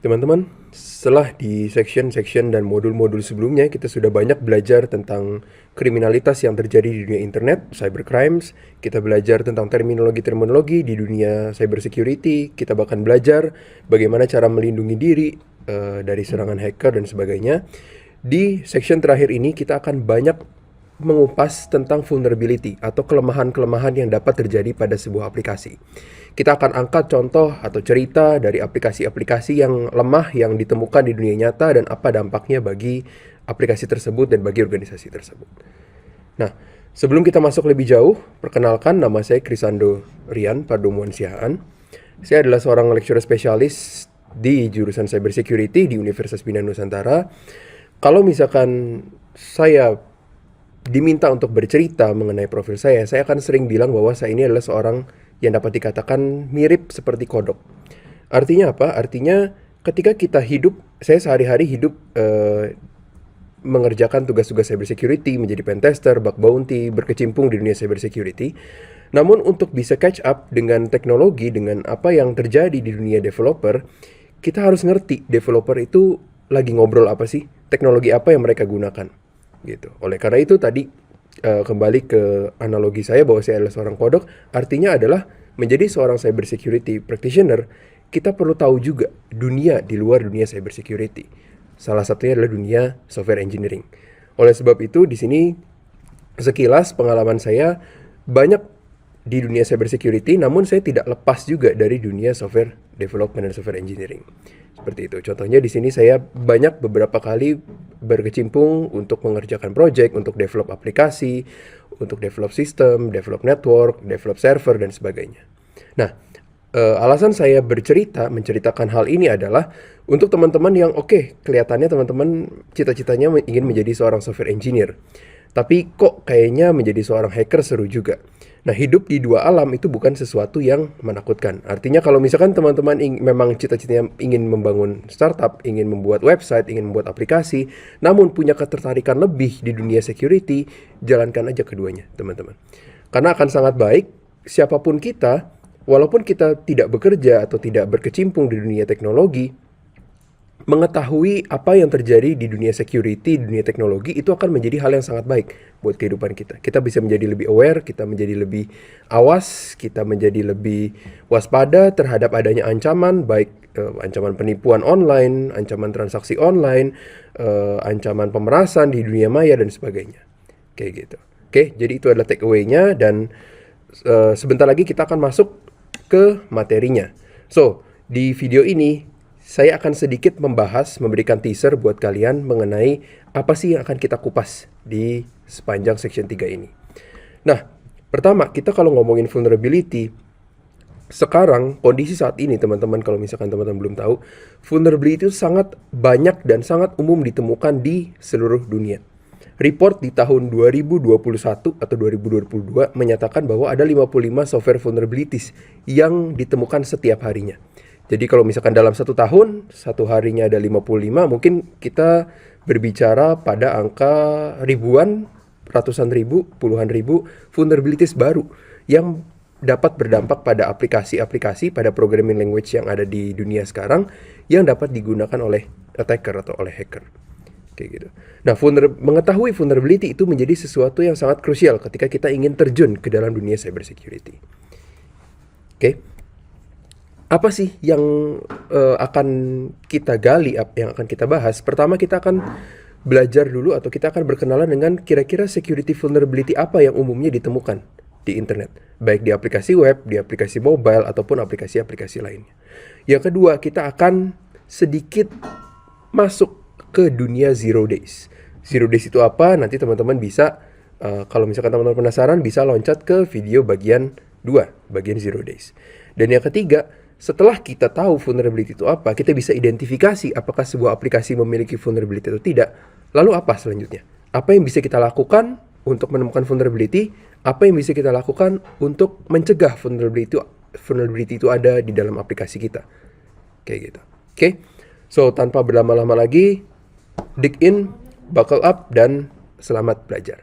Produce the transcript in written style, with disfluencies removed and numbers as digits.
Teman-teman, setelah di section-section dan modul-modul sebelumnya kita sudah banyak belajar tentang kriminalitas yang terjadi di dunia internet, cybercrimes, kita belajar tentang terminologi-terminologi di dunia cybersecurity, kita bahkan belajar bagaimana cara melindungi diri dari serangan hacker dan sebagainya. Di section terakhir ini kita akan banyak mengupas tentang vulnerability atau kelemahan-kelemahan yang dapat terjadi pada sebuah aplikasi. Kita akan angkat contoh atau cerita dari aplikasi-aplikasi yang lemah yang ditemukan di dunia nyata dan apa dampaknya bagi aplikasi tersebut dan bagi organisasi tersebut. Nah, sebelum kita masuk lebih jauh, perkenalkan nama saya Krisando Rian Pardomuan Sihaan. Saya adalah seorang lecturer spesialis di jurusan cybersecurity di Universitas Bina Nusantara. Kalau misalkan saya diminta untuk bercerita mengenai profil saya akan sering bilang bahwa saya ini adalah seorang yang dapat dikatakan mirip seperti kodok. Artinya apa? Artinya ketika kita hidup, saya sehari-hari hidup mengerjakan tugas-tugas cybersecurity, menjadi pentester, bug bounty, berkecimpung di dunia cybersecurity. Namun untuk bisa catch up dengan teknologi, dengan apa yang terjadi di dunia developer, kita harus ngerti developer itu lagi ngobrol apa sih, teknologi apa yang mereka gunakan. Gitu. Oleh karena itu tadi kembali ke analogi saya bahwa saya adalah seorang kodok, artinya adalah menjadi seorang cybersecurity practitioner, kita perlu tahu juga dunia di luar dunia cybersecurity. Salah satunya adalah dunia software engineering. Oleh sebab itu di sini sekilas pengalaman saya banyak di dunia cybersecurity, namun saya tidak lepas juga dari dunia software development dan software engineering. Seperti itu. Contohnya di sini saya banyak beberapa kali berkecimpung untuk mengerjakan project, untuk develop aplikasi, untuk develop sistem, develop network, develop server dan sebagainya. Nah, alasan saya menceritakan hal ini adalah untuk teman-teman yang kelihatannya teman-teman cita-citanya ingin menjadi seorang software engineer. Tapi kok kayaknya menjadi seorang hacker seru juga. Nah, hidup di dua alam itu bukan sesuatu yang menakutkan. Artinya kalau misalkan teman-teman memang cita-citanya ingin membangun startup, ingin membuat website, ingin membuat aplikasi, namun punya ketertarikan lebih di dunia security, jalankan aja keduanya, teman-teman. Karena akan sangat baik siapapun kita, walaupun kita tidak bekerja atau tidak berkecimpung di dunia teknologi, mengetahui apa yang terjadi di dunia security, di dunia teknologi, itu akan menjadi hal yang sangat baik buat kehidupan kita. Kita bisa menjadi lebih aware, kita menjadi lebih awas, kita menjadi lebih waspada terhadap adanya ancaman, baik ancaman penipuan online, ancaman transaksi online, ancaman pemerasan di dunia maya, dan sebagainya. Kayak gitu. Oke, jadi itu adalah take away-nya, dan sebentar lagi kita akan masuk ke materinya. So, di video ini saya akan sedikit memberikan teaser buat kalian mengenai apa sih yang akan kita kupas di sepanjang section 3 ini. Nah, pertama, kita kalau ngomongin vulnerability, sekarang kondisi saat ini teman-teman, kalau misalkan teman-teman belum tahu, vulnerability itu sangat banyak dan sangat umum ditemukan di seluruh dunia. Report di tahun 2021 atau 2022 menyatakan bahwa ada 55 software vulnerabilities yang ditemukan setiap harinya. Jadi kalau misalkan dalam satu tahun, satu harinya ada 55, mungkin kita berbicara pada angka ribuan, ratusan ribu, puluhan ribu vulnerabilities baru yang dapat berdampak pada aplikasi-aplikasi, pada programming language yang ada di dunia sekarang yang dapat digunakan oleh attacker atau oleh hacker. Kayak gitu. Nah, mengetahui vulnerability itu menjadi sesuatu yang sangat krusial ketika kita ingin terjun ke dalam dunia cybersecurity. Oke. Apa sih yang akan kita gali, yang akan kita bahas? Pertama, kita akan belajar dulu atau kita akan berkenalan dengan kira-kira security vulnerability apa yang umumnya ditemukan di internet, baik di aplikasi web, di aplikasi mobile, ataupun aplikasi-aplikasi lainnya. Yang kedua, kita akan sedikit masuk ke dunia zero days. Zero days itu apa? Nanti teman-teman bisa, kalau misalkan teman-teman penasaran, bisa loncat ke video bagian 2, bagian zero days. Dan yang ketiga, setelah kita tahu vulnerability itu apa, kita bisa identifikasi apakah sebuah aplikasi memiliki vulnerability atau tidak. Lalu apa selanjutnya? Apa yang bisa kita lakukan untuk menemukan vulnerability? Apa yang bisa kita lakukan untuk mencegah vulnerability itu ada di dalam aplikasi kita? Kayak gitu. Oke? So, tanpa berlama-lama lagi, dig in, buckle up, dan selamat belajar.